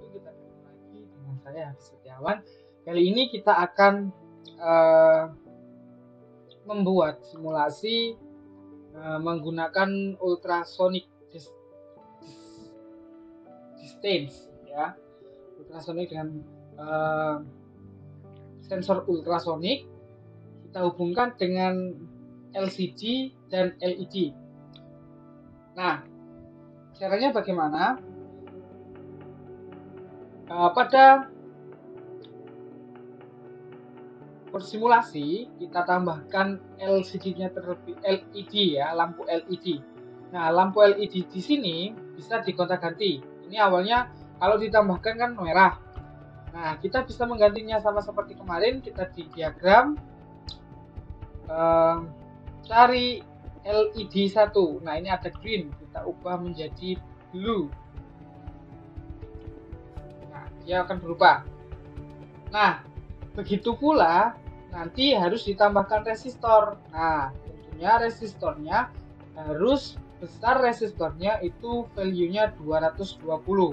wabarakatuh. Kita ketemu lagi dengan saya Hafiz Setiawan. Kali ini kita akan membuat simulasi menggunakan ultrasonic distance, ya. Ultrasonic dengan sensor ultrasonik kita hubungkan dengan LCD dan LED. Nah, caranya bagaimana? Pada simulasi kita tambahkan LCD-nya terlebih LED, ya, lampu LED. Nah, lampu LED di sini bisa digonta-ganti. Ini awalnya kalau ditambahkan kan merah. Nah, kita bisa menggantinya sama seperti kemarin. Kita di diagram cari LED 1. Nah, ini ada green, kita ubah menjadi blue. Nah, dia akan berubah. Nah, begitu pula nanti harus ditambahkan resistor. Nah, tentunya resistornya harus besar, resistornya itu value-nya 220.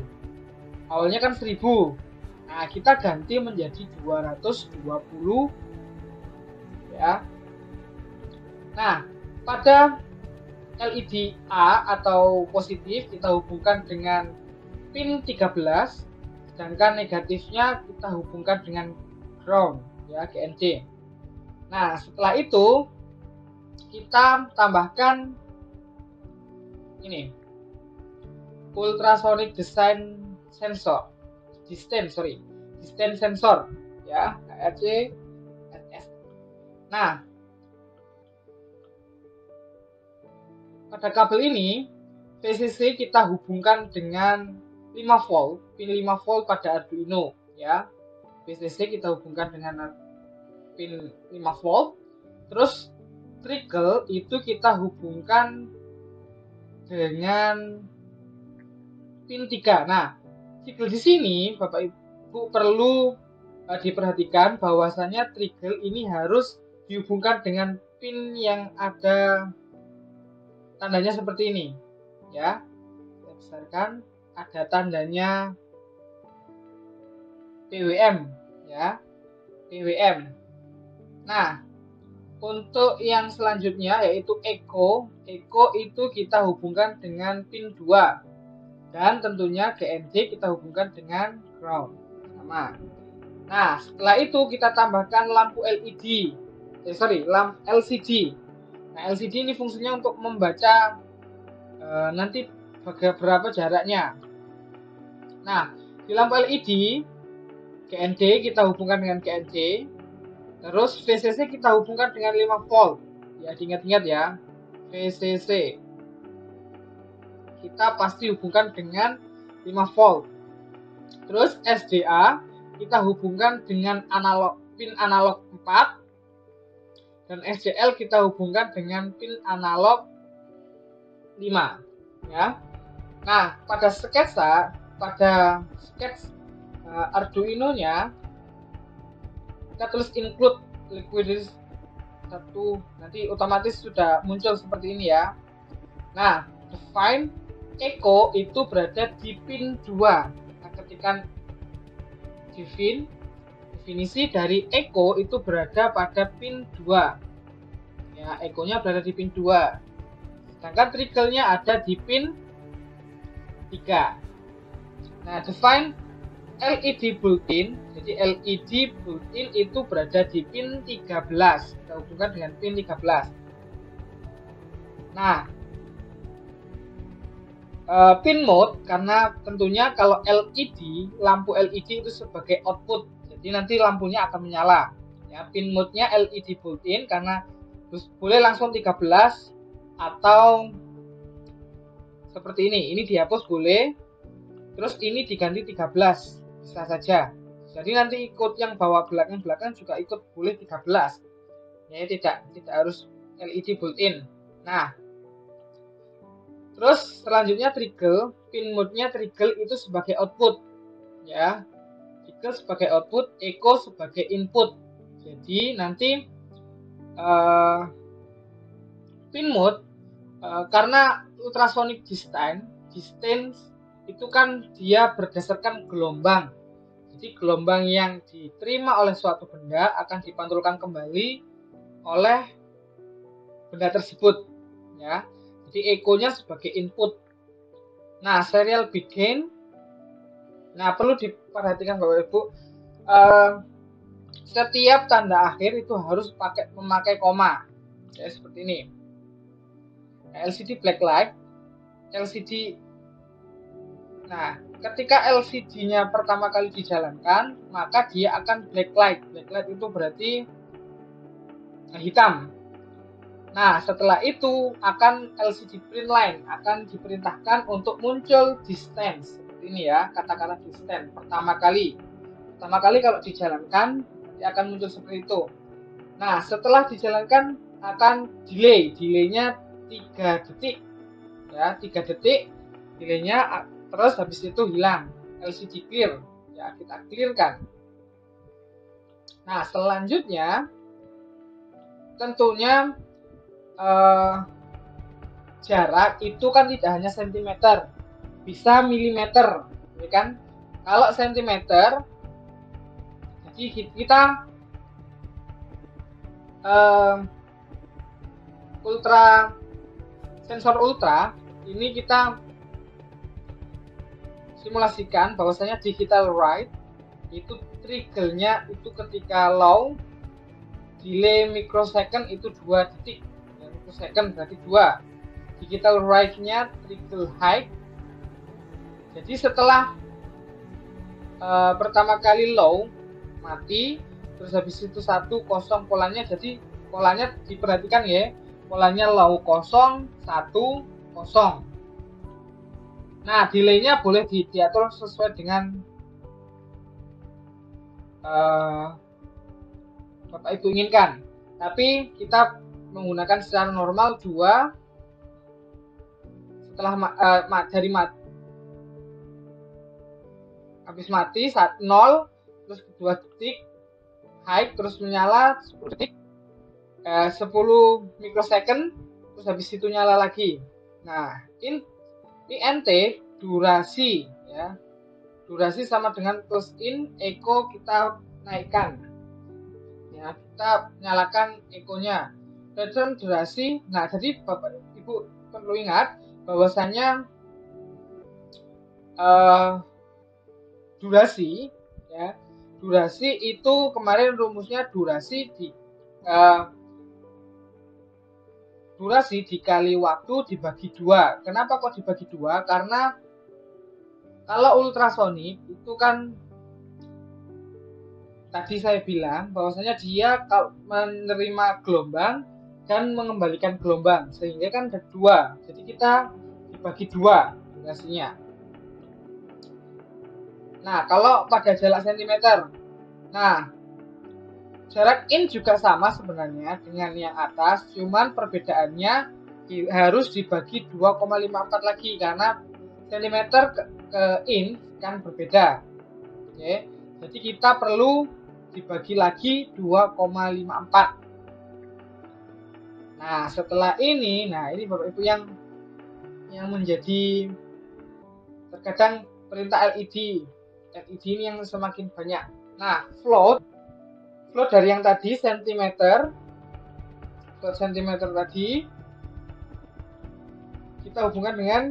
Awalnya kan 1000. Nah, kita ganti menjadi 220, ya. Nah, pada LED A atau positif kita hubungkan dengan pin 13, sedangkan negatifnya kita hubungkan dengan ground, ya, GND. Nah, setelah itu kita tambahkan ini ultrasonic distance sensor, distance sensor, ya, KRC SS. Nah, pada kabel ini VCC kita hubungkan dengan 5 volt, pin 5 volt pada Arduino, ya. VCC kita hubungkan dengan pin 5 volt. Terus trigger itu kita hubungkan dengan pin 3. Nah, trigger di sini Bapak Ibu perlu diperhatikan bahwasanya trigger ini harus dihubungkan dengan pin yang ada tandanya seperti ini, ya. Saya besarkan, ada tandanya PWM, ya, PWM. Nah, untuk yang selanjutnya yaitu Echo itu kita hubungkan dengan pin 2, dan tentunya GND kita hubungkan dengan ground, sama. Nah, setelah itu kita tambahkan lampu LED, lampu LCD. Nah, LCD ini fungsinya untuk membaca nanti berapa jaraknya. Nah, di lampu LED GND kita hubungkan dengan GND. Terus VCC kita hubungkan dengan 5 volt. Ya, diingat-ingat ya. VCC kita pasti hubungkan dengan 5 volt. Terus SDA kita hubungkan dengan pin analog 4. Dan SDL kita hubungkan dengan pin analog 5, ya. Nah, pada sketch Arduino-nya kita tulis include liquidity 1, nanti otomatis sudah muncul seperti ini, ya. Nah, define Echo itu berada di pin 2. Kita ketikkan definisi dari Echo itu berada pada pin 2. Ya, Echo-nya berada di pin 2. Sedangkan trigger-nya ada di pin 3. Nah, define LED built-in. Jadi LED built-in itu berada di pin 13. Kita hubungkan dengan pin 13. Nah, pin mode, karena tentunya kalau LED, lampu LED itu sebagai output. Jadi nanti lampunya akan menyala. Ya, pin mode-nya LED built-in karena boleh langsung 13 atau seperti ini. Ini dihapus boleh. Terus ini diganti 13. Bisa saja. Jadi nanti ikut yang bawah belakang juga ikut boleh 13. Ya, tidak harus LED built-in. Nah, terus selanjutnya trigger, pin mode-nya trigger itu sebagai output, ya. Trigger sebagai output, Echo sebagai input. Jadi nanti pin mode karena ultrasonic distance itu kan dia berdasarkan gelombang. Jadi gelombang yang diterima oleh suatu benda akan dipantulkan kembali oleh benda tersebut, ya. Jadi ekonya sebagai input. Nah, serial bit gain. Nah, perlu diperhatikan Bapak Ibu, setiap tanda akhir itu harus memakai koma. Ya, seperti ini. Nah, LCD blacklight, LCD. Nah, ketika LCD-nya pertama kali dijalankan, maka dia akan blacklight. Blacklight itu berarti hitam. Nah, setelah itu akan LCD print line akan diperintahkan untuk muncul distance. Seperti ini ya, kata-kata distance pertama kali. Pertama kali kalau dijalankan, dia akan muncul seperti itu. Nah, setelah dijalankan akan delay. Delaynya 3 detik. Ya, 3 detik delaynya, terus habis itu hilang. LCD clear. Ya, kita clearkan. Nah, selanjutnya tentunya jarak itu kan tidak hanya sentimeter, bisa milimeter, ya kan? Kalau sentimeter, jadi kita sensor ultra ini kita simulasikan bahwasanya digital write itu triggernya itu ketika low, delay microsecond itu 2 detik. Microsecond berarti 2. Digital write-nya trigger high. Jadi setelah pertama kali low mati, terus habis itu 1 kosong polanya. Jadi polanya diperhatikan ya, polanya low 0 1 0. Nah, delaynya boleh diatur sesuai dengan Bapak Ibu inginkan. Tapi kita menggunakan secara normal 2. Setelah habis mati 0 terus 2 detik high, terus menyala 10 detik, 10 mikrosecond, terus habis itu nyala lagi. Nah, INT durasi ya. Durasi sama dengan close in, echo kita naikkan. Ya, kita nyalakan ekonya. Return durasi. Nah, jadi Bapak Ibu perlu ingat bahwasanya durasi ya, durasi itu kemarin rumusnya durasi dikali waktu dibagi 2. Kenapa kok dibagi 2? Karena kalau ultrasonik itu kan tadi saya bilang bahwasanya dia kalau menerima gelombang dan mengembalikan gelombang, sehingga kan ada 2. Jadi kita dibagi 2 durasinya. Nah, kalau pada jarak sentimeter, nah jarak in juga sama sebenarnya dengan yang atas, cuman perbedaannya harus dibagi 2,54 lagi karena sentimeter ke in kan berbeda. Oke. Jadi kita perlu dibagi lagi 2,54. Nah, setelah ini, ini Bapak Ibu yang menjadi terkadang perintah LED. LED ini yang semakin banyak. Nah, float dari yang tadi sentimeter, float sentimeter tadi kita hubungkan dengan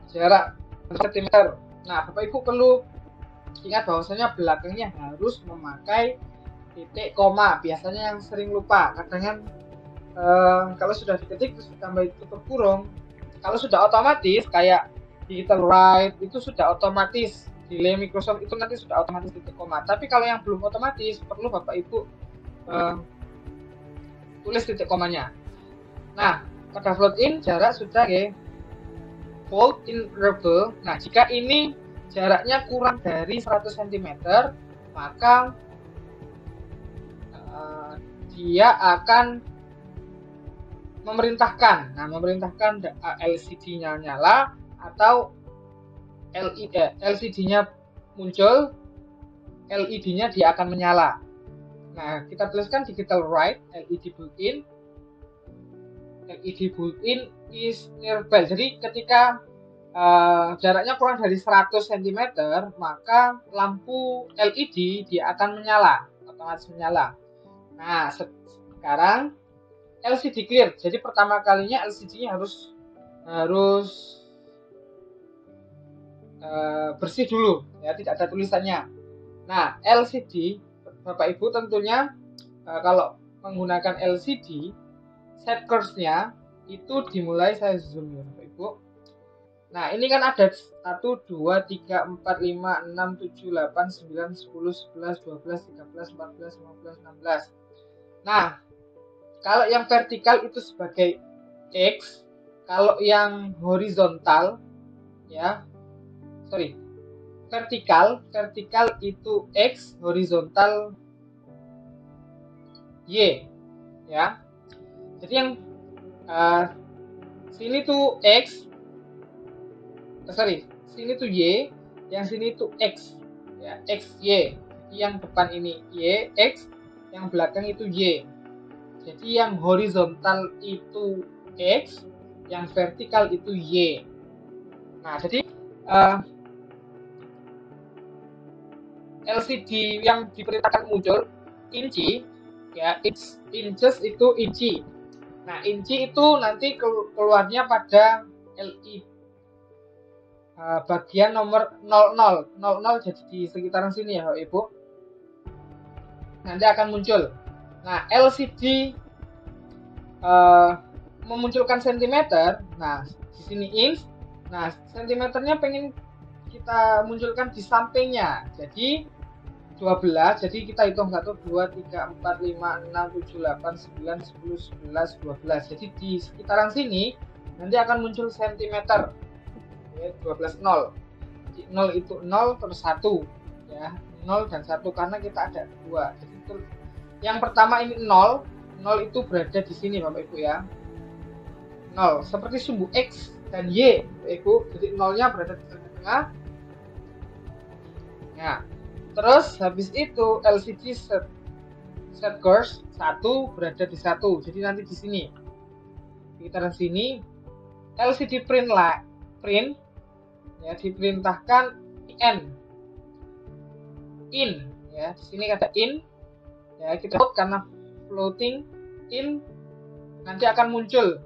jarak sentimeter. Nah, Bapak Ibu perlu ingat bahwasanya belakangnya harus memakai titik koma. Biasanya yang sering lupa, kadang kan kalau sudah diketik terus ditambah tutup kurung. Kalau sudah otomatis kayak digital write itu sudah otomatis, delay Microsoft itu nanti sudah otomatis titik koma. Tapi kalau yang belum otomatis perlu Bapak Ibu tulis titik komanya. Nah, pada float in jarak sudah ya. Float interval. Nah, jika ini jaraknya kurang dari 100 cm, maka dia akan memerintahkan LCD-nya nyala atau LCD-nya muncul, LED-nya dia akan menyala. Nah, kita tuliskan digital write LED built-in. LED built-in is nearby. Jadi ketika jaraknya kurang dari 100 cm, maka lampu LED dia akan menyala, otomatis menyala. Nah, sekarang LCD clear. Jadi pertama kalinya LCD-nya harus bersih dulu, ya, tidak ada tulisannya. Nah, LCD, Bapak Ibu tentunya kalau menggunakan LCD, set curve-nya itu dimulai, saya zoom ya Bapak Ibu. Nah, ini kan ada 1, 2, 3, 4, 5, 6, 7, 8, 9, 10, 11, 12, 13, 14, 15, 16. Nah, kalau yang vertikal itu sebagai X, kalau yang horizontal, ya, vertikal itu X, horizontal Y, ya. Jadi yang sini tuh X, sini tuh Y, yang sini tuh X, ya, X Y. Jadi yang depan ini Y X, yang belakang itu Y. Jadi yang horizontal itu X, yang vertikal itu Y. Nah, jadi LCD yang diperintahkan muncul inci, ya, inches itu inci. Nah, inci itu nanti keluarnya pada LI bagian nomor 00, jadi di sekitaran sini ya Bapak Ibu. Nanti akan muncul. Nah, LCD memunculkan sentimeter. Nah, di sini inch. Nah, sentimeternya pengen kita munculkan di sampingnya. Jadi 12, jadi kita hitung 1, 2, 3, 4, 5, 6, 7, 8, 9, 10, 11, 12. Jadi di sekitaran sini nanti akan muncul sentimeter, ya, 12, 0. Jadi 0 itu 0 terus 1, ya, 0 dan 1 karena kita ada 2. Jadi yang pertama ini 0 itu berada di sini Bapak Ibu, ya. 0 seperti sumbu X dan Y Bapak Ibu, jadi 0-nya berada di tengah-tengah. Nah, terus habis itu LCD set course 1 berada di 1. Jadi nanti di sini, sekitaran sini LCD print, ya, diperintahkan in, ya. Di sini ada in, ya, kita karena floating in nanti akan muncul.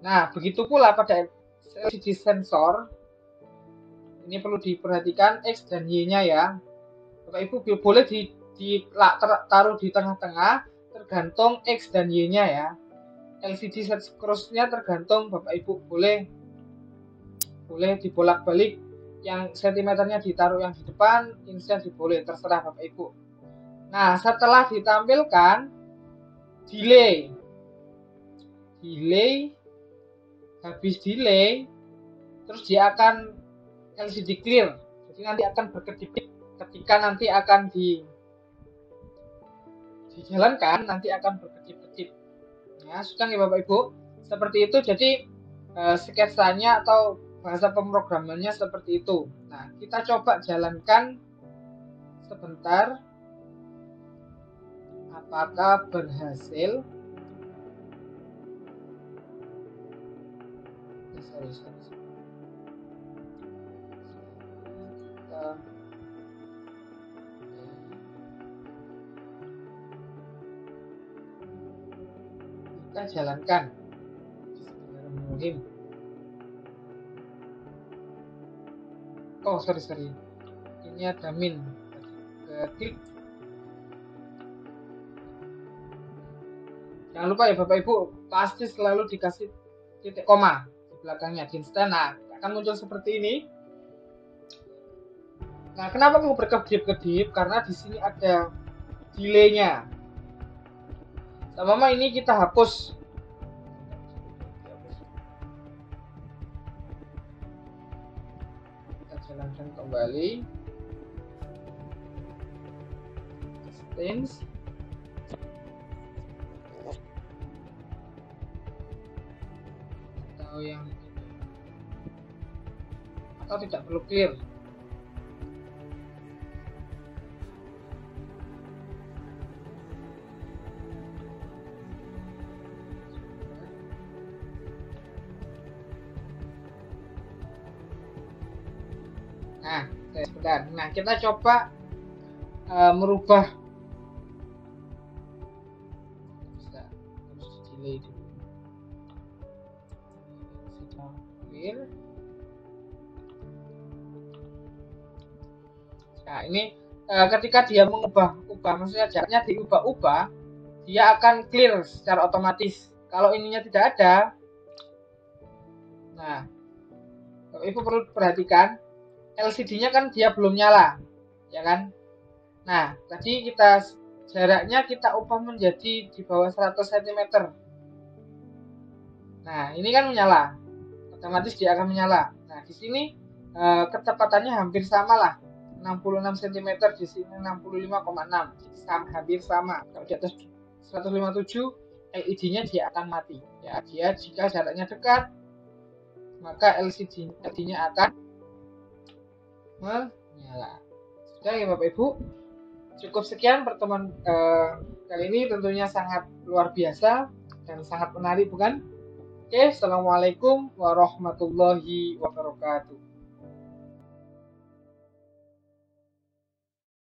Nah, begitu pula pada LCD sensor. Ini perlu diperhatikan X dan Y-nya, ya. Bapak Ibu boleh taruh di tengah-tengah, tergantung X dan Y-nya, ya. LCD set cross-nya tergantung Bapak Ibu, boleh dibolak-balik, yang sentimeternya ditaruh yang di depan, inch-nya boleh, terserah Bapak Ibu. Nah, setelah ditampilkan delay, habis delay, terus dia akan LCD clear. Jadi nanti akan berkedip ketika nanti akan dijalankan, nanti akan berkedip-kedip. Ya, sudah ya Bapak Ibu. Seperti itu. Jadi sketsanya atau bahasa pemrogramannya seperti itu. Nah, kita coba jalankan sebentar. Apakah berhasil? Kita jalankan. Oh, sorry. Ini ada min. Klik. Jangan lupa ya Bapak Ibu, pasti selalu dikasih titik koma di belakangnya di instan. Nah, akan muncul seperti ini. Nah, kenapa mau berkedip-kedip? Karena di sini ada delay-nya. Sama ini kita hapus. Kita jalankan kembali. Distance. Atau yang atau tidak perlu clear. Nah, sebentar. Nah, kita coba merubah. Bisa harus delay dulu. Nah, ini ketika dia mengubah-ubah, maksudnya jaraknya diubah-ubah, dia akan clear secara otomatis. Kalau ininya tidak ada, nah, Ibu perlu perhatikan, LCD-nya kan dia belum nyala, ya kan? Nah, tadi jaraknya kita ubah menjadi di bawah 100 cm. Nah, ini kan menyala, otomatis dia akan menyala. Nah, di sini kecepatannya hampir sama lah, 66 cm, di sini 65,6, hampir sama. Kalau di atas 157, LED-nya dia akan mati. Ya, dia jika jaraknya dekat, maka LCD-nya akan menyala. Sudah ya Bapak Ibu, cukup sekian pertemuan kali ini, tentunya sangat luar biasa dan sangat menarik, bukan? Oke, assalamualaikum warahmatullahi wabarakatuh.